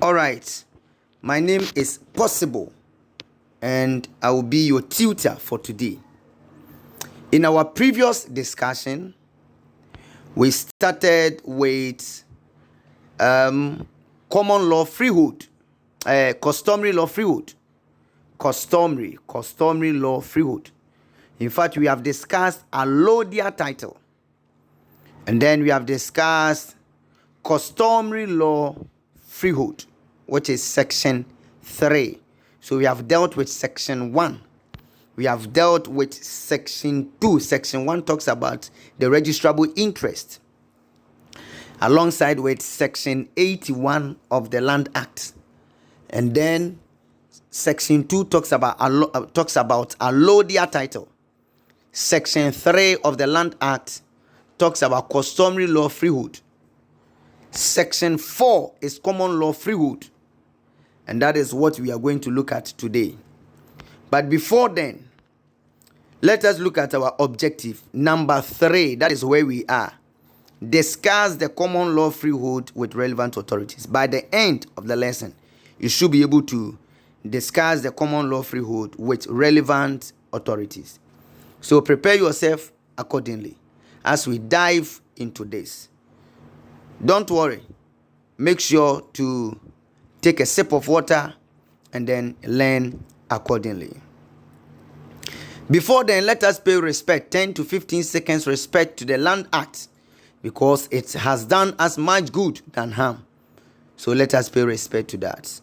All right, my name is Possible, and I will be your tutor for today. In our previous discussion, we started with common law freehold, customary law freehold, customary law freehold. In fact, we have discussed allodial title, and then we have discussed customary law freehold, which is section 3. So we have dealt with section 1. We have dealt with section 2. Section 1 talks about the registrable interest, alongside with section 81 of the Land Act. And then section 2 talks about allodial title. Section 3 of the Land Act talks about customary law freehold. Section 4 is common law freehold, and that is what we are going to look at today. But before then, let us look at our objective. Number 3, that is where we are. Discuss the common law freehold with relevant authorities. By the end of the lesson, you should be able to discuss the common law freehold with relevant authorities. So prepare yourself accordingly as we dive into this. Don't worry. Make sure to take a sip of water and then learn accordingly. Before then, let us pay respect, 10 to 15 seconds respect to the Land Act, because it has done us much good than harm. So let us pay respect to that.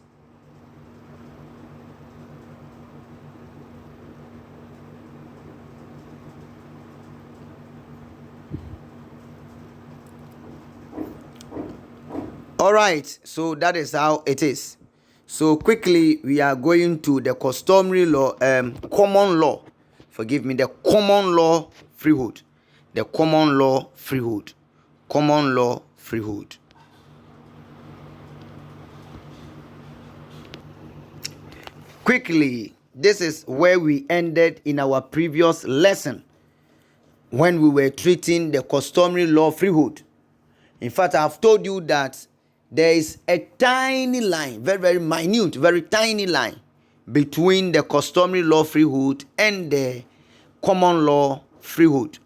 All right, so that is how it is. So quickly, we are going to the customary law, common law. Forgive me, the common law freehold. The common law freehold. Common law freehold. Quickly, this is where we ended in our previous lesson when we were treating the customary law freehold. In fact, I've told you that there is a tiny line, very, very minute, very tiny line between the customary law freehold and the common law freehold.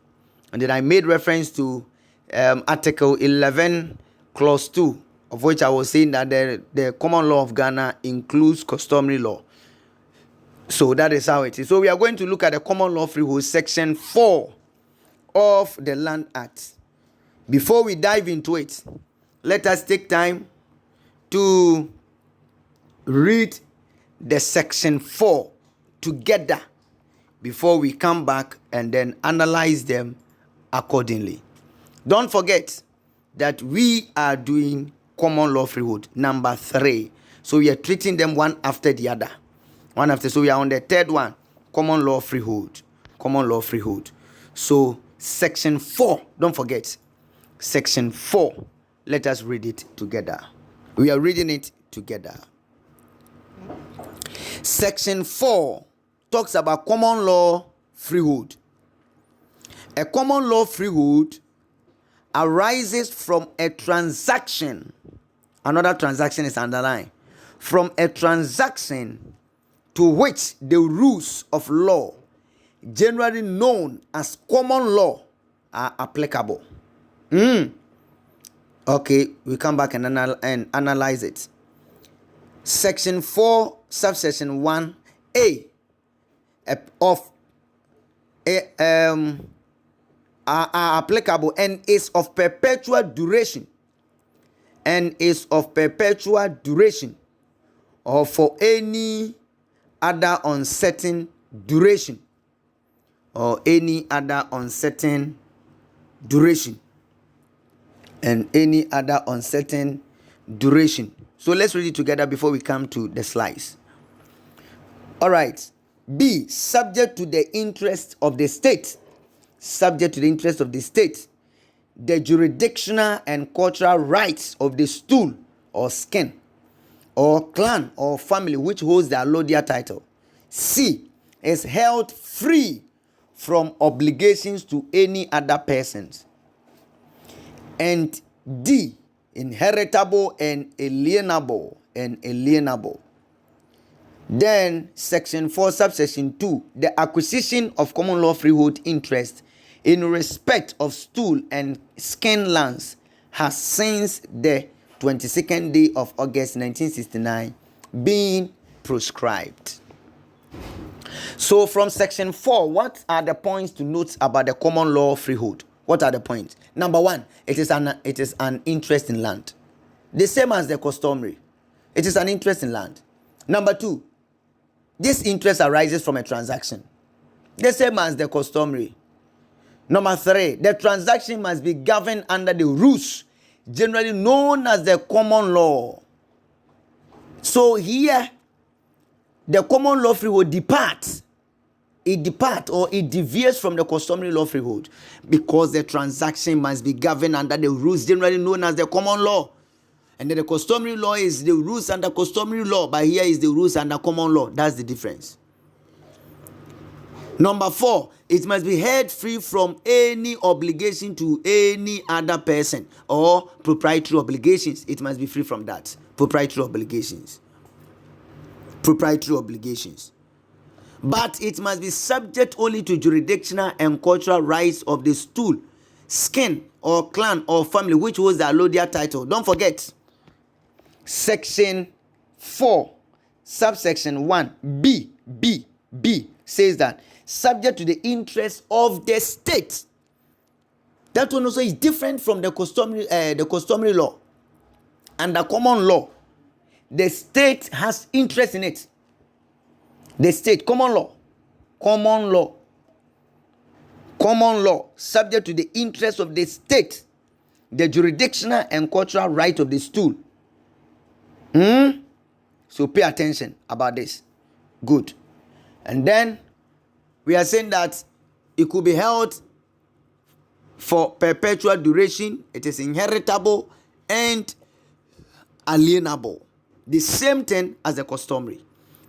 And then I made reference to Article 11, Clause 2, of which I was saying that the common law of Ghana includes customary law. So that is how it is. So we are going to look at the common law freehold, Section 4 of the Land Act. Before we dive into it, let us take time to read the Section 4 together before we come back and then analyze them accordingly. Don't forget that we are doing common law freehold, number 3. So we are treating them one after the other. So we are on the third one, common law freehold. Common law freehold. So Section 4, don't forget. Section 4. Let us read it together. We are reading it together. Section 4 talks about common law freehold. A common law freehold arises from a transaction. Another transaction is underlined. From a transaction to which the rules of law, generally known as common law, are applicable. Okay, we come back and analyze it. Section 4, subsection 1A are applicable and is of perpetual duration. Or for any other uncertain duration. And any other uncertain duration. So let's read it together before we come to the slides. All right. B, subject to the interest of the state. Subject to the interest of the state. The jurisdictional and cultural rights of the stool or skin or clan or family which holds the allodial title. C, is held free from obligations to any other persons. And D, inheritable and alienable and alienable. Then section 4 subsection 2, the acquisition of common law freehold interest in respect of stool and skin lands has since the 22nd day of August 1969 been proscribed. So from section 4, what are the points to note about the common law freehold? What are the points? Number 1, it is an interest in land. The same as the customary. It is an interest in land. Number 2, this interest arises from a transaction. The same as the customary. Number 3, the transaction must be governed under the rules generally known as the common law. So here, the common law freehold departs. It deviates from the customary law freehold because the transaction must be governed under the rules generally known as the common law. And then the customary law is the rules under customary law, but here is the rules under common law. That's the difference. Number 4, it must be held free from any obligation to any other person or proprietary obligations. It must be free from that. Proprietary obligations. But it must be subject only to jurisdictional and cultural rights of the stool, skin, or clan or family which holds the allodial title. Don't forget, section 4, subsection 1, B says that subject to the interest of the state. That one also is different from the customary law. And the common law, the state has interest in it. The state, common law, subject to the interest of the state, the jurisdictional and cultural right of the stool. So pay attention about this. Good. And then we are saying that it could be held for perpetual duration. It is inheritable and alienable. The same thing as the customary.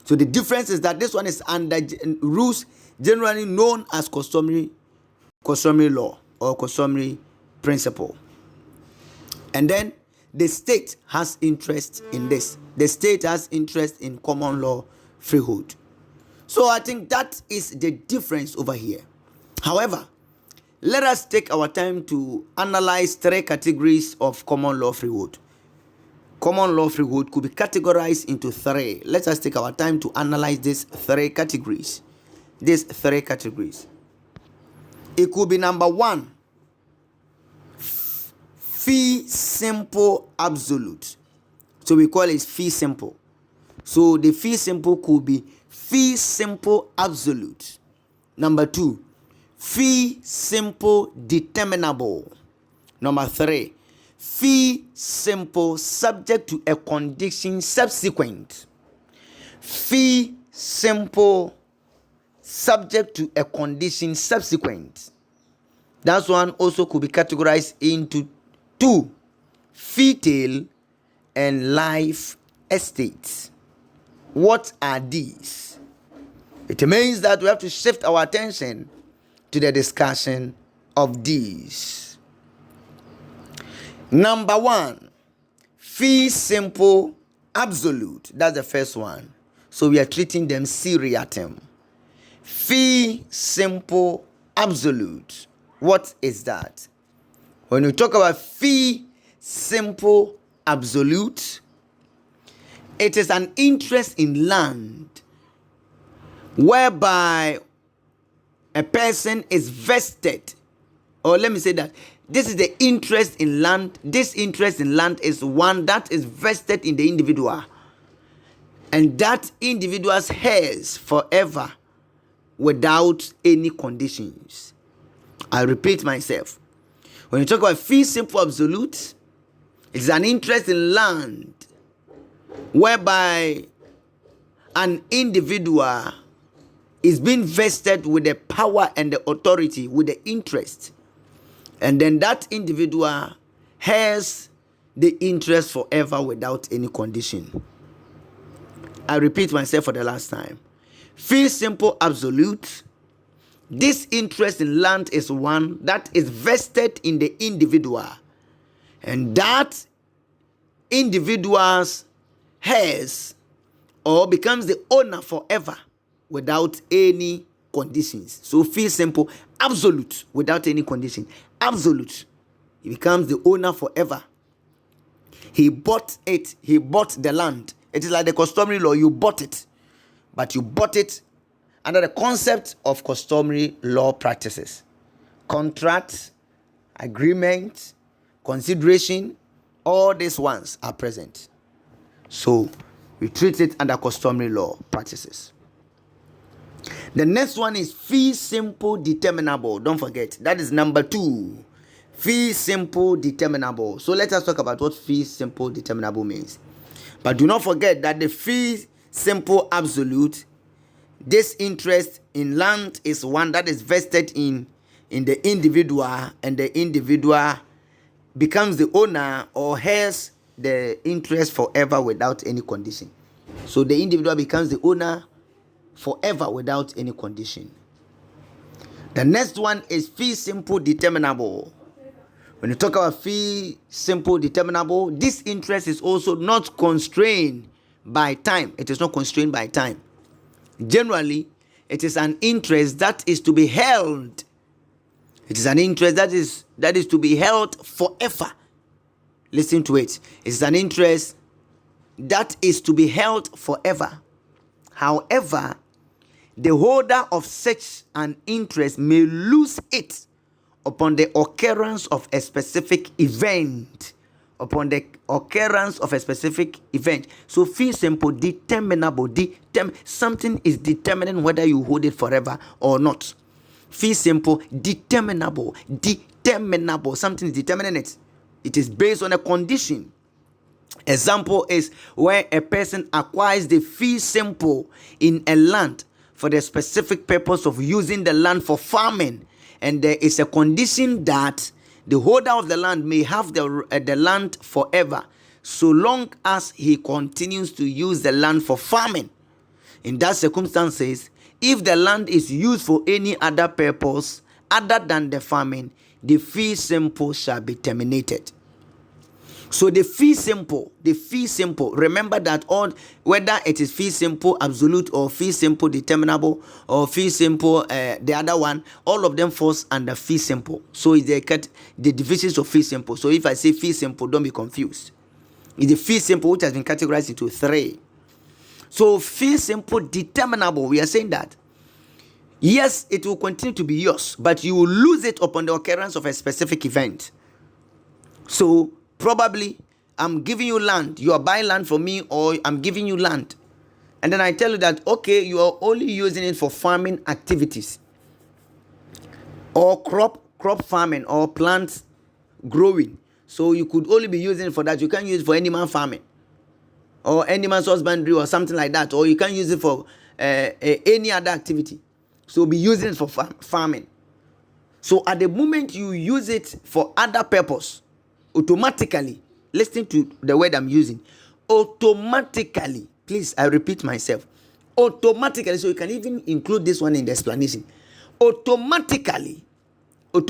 So the difference is that this one is under rules generally known as customary law or customary principle. And then the state has interest in this. The state has interest in common law freehold. So I think that is the difference over here. However, let us take our time to analyze 3 categories of common law freehold. Common law freehold could be categorized into 3. Let us take our time to analyze these 3 categories. It could be number 1, fee simple absolute. So we call it fee simple. So the fee simple could be fee simple absolute. Number 2, fee simple determinable. Number 3, fee simple subject to a condition subsequent. Fee simple subject to a condition subsequent. That one also could be categorized into 2, fee tail and life estates. What are these? It means that we have to shift our attention to the discussion of these. Number 1, fee simple absolute. That's the first one. So we are treating them seriatim. Fee simple absolute. What is that? When we talk about fee simple absolute, it is an interest in land whereby a person is vested, or let me say that this is the interest in land. This interest in land is one that is vested in the individual, and that individual's heirs forever without any conditions. I repeat myself. When you talk about fee simple absolute, it's an interest in land whereby an individual is being vested with the power and the authority, with the interest. And then that individual has the interest forever without any condition. I repeat myself for the last time. Fee simple absolute. This interest in land is one that is vested in the individual. And that individual's heirs or becomes the owner forever without any conditions. So fee simple, absolute, without any condition. Absolute. He becomes the owner forever. He bought it. He bought the land. It is like the customary law. You bought it. But you bought it under the concept of customary law practices. Contract, agreement, consideration, all these ones are present. So we treat it under customary law practices. The next one is fee simple determinable. Don't forget, that is number 2. Fee simple determinable. So let us talk about what fee simple determinable means. But do not forget that the fee simple absolute, this interest in land is one that is vested in the individual, and the individual becomes the owner or has the interest forever without any condition. So the individual becomes the owner forever without any condition. The next one is fee simple determinable. When you talk about fee simple determinable, this interest is also not constrained by time. It is not constrained by time. Generally, it is an interest that is to be held. It is an interest that is to be held forever. Listen to it. It is an interest that is to be held forever. However, the holder of such an interest may lose it upon the occurrence of a specific event. Upon the occurrence of a specific event. So fee simple determinable. Something is determining whether you hold it forever or not. Fee simple determinable. Something is determining it. It is based on a condition. Example is where a person acquires the fee simple in a land for the specific purpose of using the land for farming, and there is a condition that the holder of the land may have the land forever, so long as he continues to use the land for farming. In that circumstances, if the land is used for any other purpose other than the farming, the fee simple shall be terminated. So the fee simple, remember that whether it is fee simple absolute or fee simple determinable or fee simple the other one, all of them falls under fee simple. So it's the divisions of fee simple. So if I say fee simple, don't be confused. It's the fee simple which has been categorized into 3. So fee simple determinable, we are saying that yes, it will continue to be yours, but you will lose it upon the occurrence of a specific event. So probably I'm giving you land, you are buying land from me, or I'm giving you land, and then I tell you that okay, you are only using it for farming activities or crop farming or plant growing. So you could only be using it for that. You can't use it for animal farming or animal husbandry or something like that, or you can't use it for any other activity. So be using it for farming. So at the moment you use it for other purpose, automatically, listen to the word I'm using, automatically, please, I repeat myself, automatically, so you can even include this one in the explanation. Automatically, the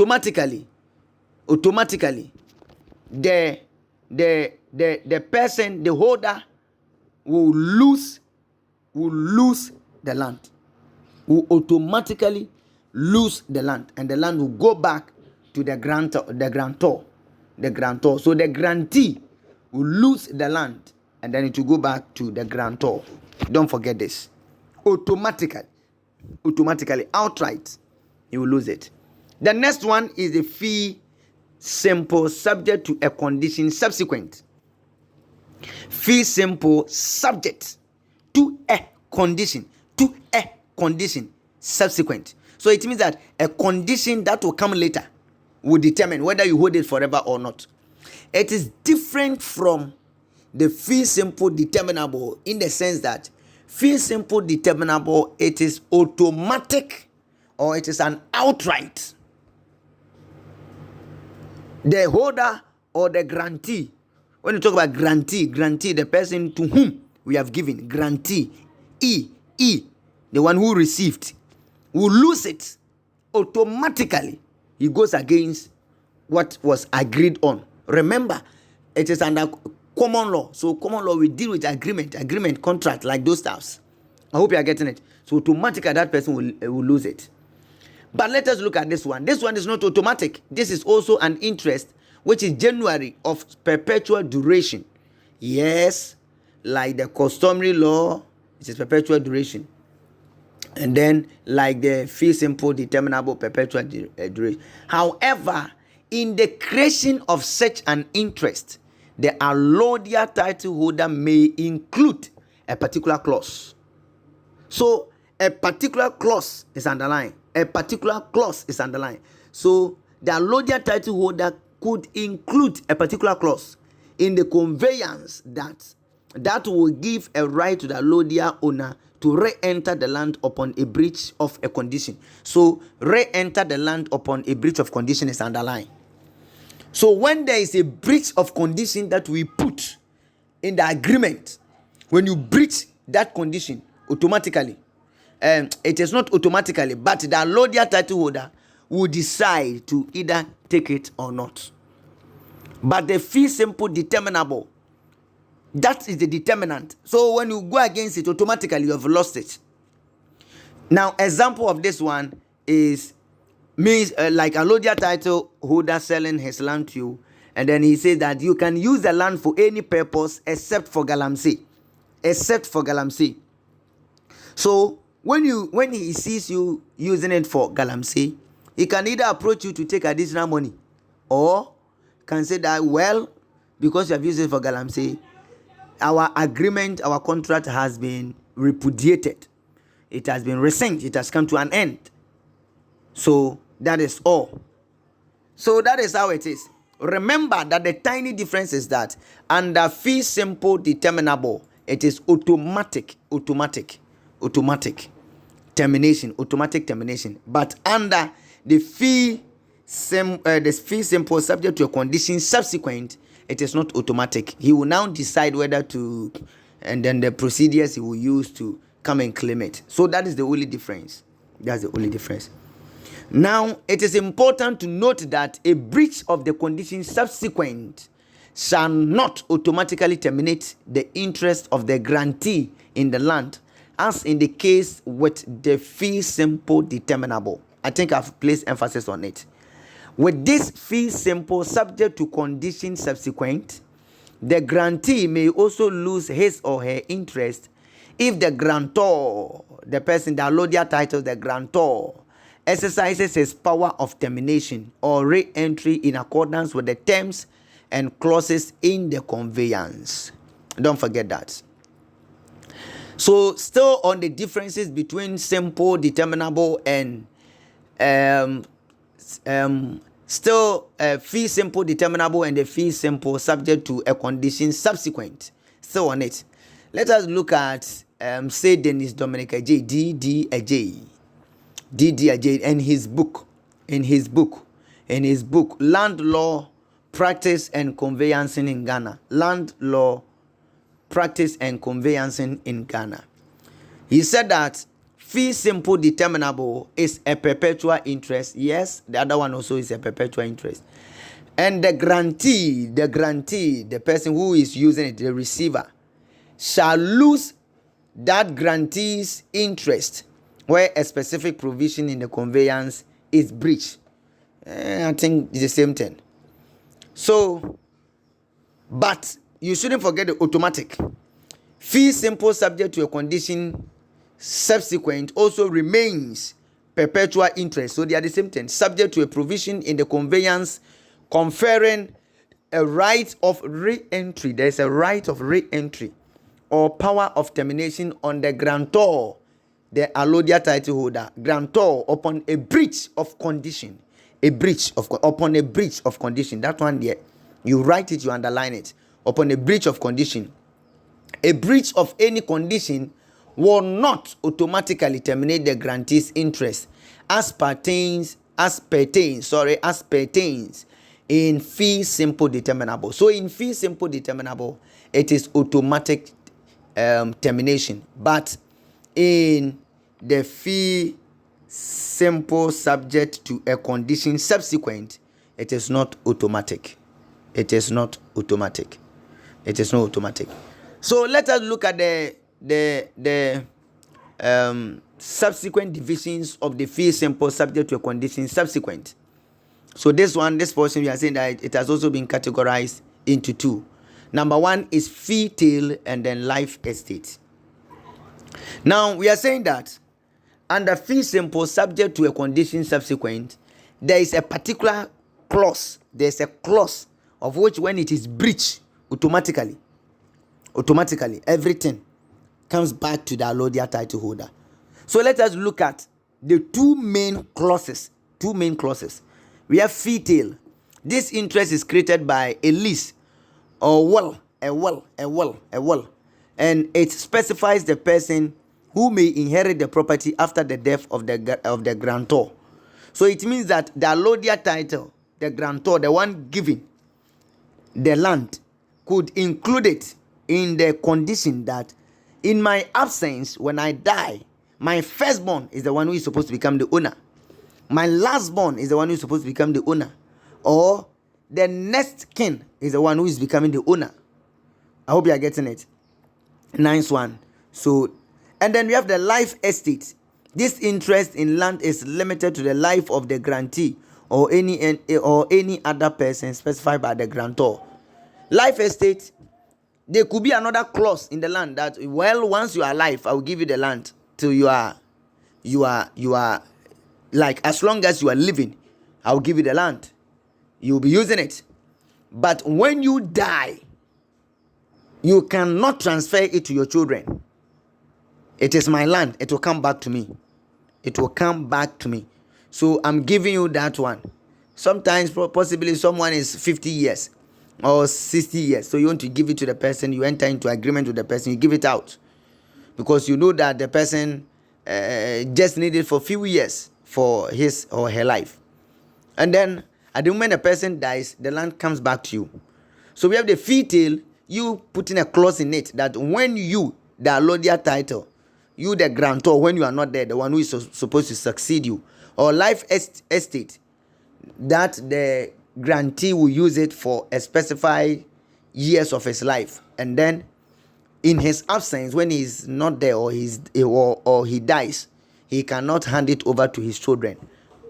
person, the holder, will lose the land. Will automatically lose the land, and the land will go back to the grantor. So the grantee will lose the land, and then it will go back to the grantor. Don't forget this. Automatically, outright, you will lose it. The next one is the fee simple subject to a condition subsequent. Fee simple subject to a condition subsequent. So it means that a condition that will come later will determine whether you hold it forever or not. It is different from the fee simple determinable in the sense that fee simple determinable, it is automatic or it is an outright. The holder or the grantee, when you talk about grantee, the person to whom we have given, grantee, the one who received, will lose it automatically. He goes against what was agreed on. Remember, it is under common law. So common law, we deal with agreement, contract, like those stuffs. I hope you are getting it. So automatically that person will lose it. But let us look at this one. This one is not automatic. This is also an interest, which is January of perpetual duration. Yes, like the customary law, it is perpetual duration. And then like the fee simple determinable perpetual duration. However, in the creation of such an interest, the allodial title holder may include a particular clause. So a particular clause is underlined. A particular clause is underlined. So the allodial title holder could include a particular clause in the conveyance that will give a right to the allodial owner to re-enter the land upon a breach of a condition. So re-enter the land upon a breach of condition is underlined. So when there is a breach of condition that we put in the agreement, when you breach that condition, automatically, it is not automatically, but the allodial title holder will decide to either take it or not. But the fee simple determinable, that is the determinant. So when you go against it, automatically you have lost it. Now, example of this one is means like a allodial title holder selling his land to you, and then he says that you can use the land for any purpose except for galamsey. Except for galamsey. So when he sees you using it for galamsey, he can either approach you to take additional money, or can say that, well, because you have used it for galamsey, our agreement, our contract has been repudiated. It has been rescinded. It has come to an end. So that is all. So that is how it is. Remember that the tiny difference is that under fee simple determinable, it is automatic termination. But under the fee simple subject to a condition subsequent, it is not automatic. He will now decide whether to, and then the procedures he will use to come and claim it. So that is the only difference. That's the only difference. Now, it is important to note that a breach of the condition subsequent shall not automatically terminate the interest of the grantee in the land, as in the case with the fee simple determinable. I think I've placed emphasis on it. With this fee simple subject to condition subsequent, the grantee may also lose his or her interest if the grantor, the person, the allodial title, the grantor, exercises his power of termination or re-entry in accordance with the terms and clauses in the conveyance. Don't forget that. So still on the differences between simple, determinable, and still fee simple determinable and the fee simple subject to a condition subsequent. Still on it. Let us look at say Dennis Dominic Ajay, D.D. Ajay, and his book, Land Law, Practice and Conveyancing in Ghana. Land Law, Practice and Conveyancing in Ghana. He said that fee simple determinable is a perpetual interest. Yes, the other one also is a perpetual interest. And the grantee, the person who is using it, the receiver, shall lose that grantee's interest where a specific provision in the conveyance is breached. I think it's the same thing. So, but you shouldn't forget the automatic. Fee simple subject to a condition subsequent also remains perpetual interest. So they are the same thing. Subject to a provision in the conveyance conferring a right of re-entry. There is a right of re-entry or power of termination on the grantor, the allodial title holder, grantor, upon a breach of condition. Upon a breach of condition. That one there, you write it, you underline it. Upon a breach of condition. A breach of any condition will not automatically terminate the grantee's interest as pertains in fee simple determinable. So in fee simple determinable, it is automatic termination, but in the fee simple subject to a condition subsequent, it is not automatic. It is not automatic. So let us look at the subsequent divisions of the fee simple subject to a condition subsequent. So this portion we are saying that it has also been categorized into two. Number one is fee tail and then life estate. Now we are saying that under fee simple subject to a condition subsequent, there is a particular clause. There's a clause of which when it is breached, automatically everything comes back to the allodial title holder. So let us look at the two main clauses. We have fee tail. This interest is created by a lease or a will, and it specifies the person who may inherit the property after the death of the grantor. So it means that the allodial title, the grantor, the one giving the land, could include it in the condition that in my absence, when I die, my firstborn is the one who is supposed to become the owner. My lastborn is the one who is supposed to become the owner. Or the next kin is the one who is becoming the owner. I hope you are getting it. Nice one. So, and then we have the life estate. This interest in land is limited to the life of the grantee or any other person specified by the grantor. Life estate, there could be another clause in the land that, well, once you are alive, I will give you the land till you are like, as long as you are living, I will give you the land. You will be using it. But when you die, you cannot transfer it to your children. It is my land. It will come back to me. So I'm giving you that one. Sometimes possibly someone is 50 years or 60 years. So you want to give it to the person. You enter into agreement with the person. You give it out. Because you know that the person just need it for a few years for his or her life. And then at the moment the person dies, the land comes back to you. So we have the fee tail. You put in a clause in it that when you, the allodial title, you the grantor, when you are not there, the one who is supposed to succeed you, or life estate, that the grantee will use it for a specified years of his life, and then in his absence, when he is not there or he dies, he cannot hand it over to his children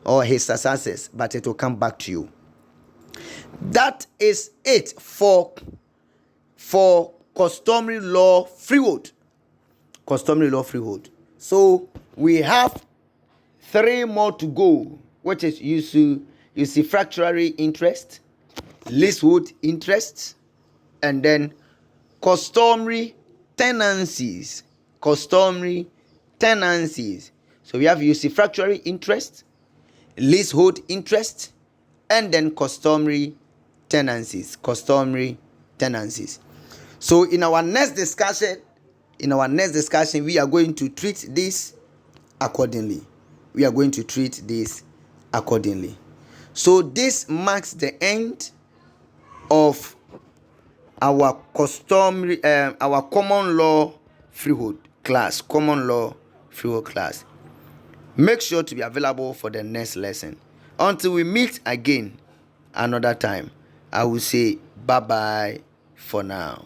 or his successors, but it will come back to you. That is it for customary law freehold. So we have 3 more to go, which is usufructuary interest, leasehold interest, and then customary tenancies. So we have usufructuary interest, leasehold interest, and then customary tenancies. So in our next discussion, we are going to treat this accordingly. So this marks the end of our common law freehold class. Make sure to be available for the next lesson. Until we meet again another time, I will say bye bye for now.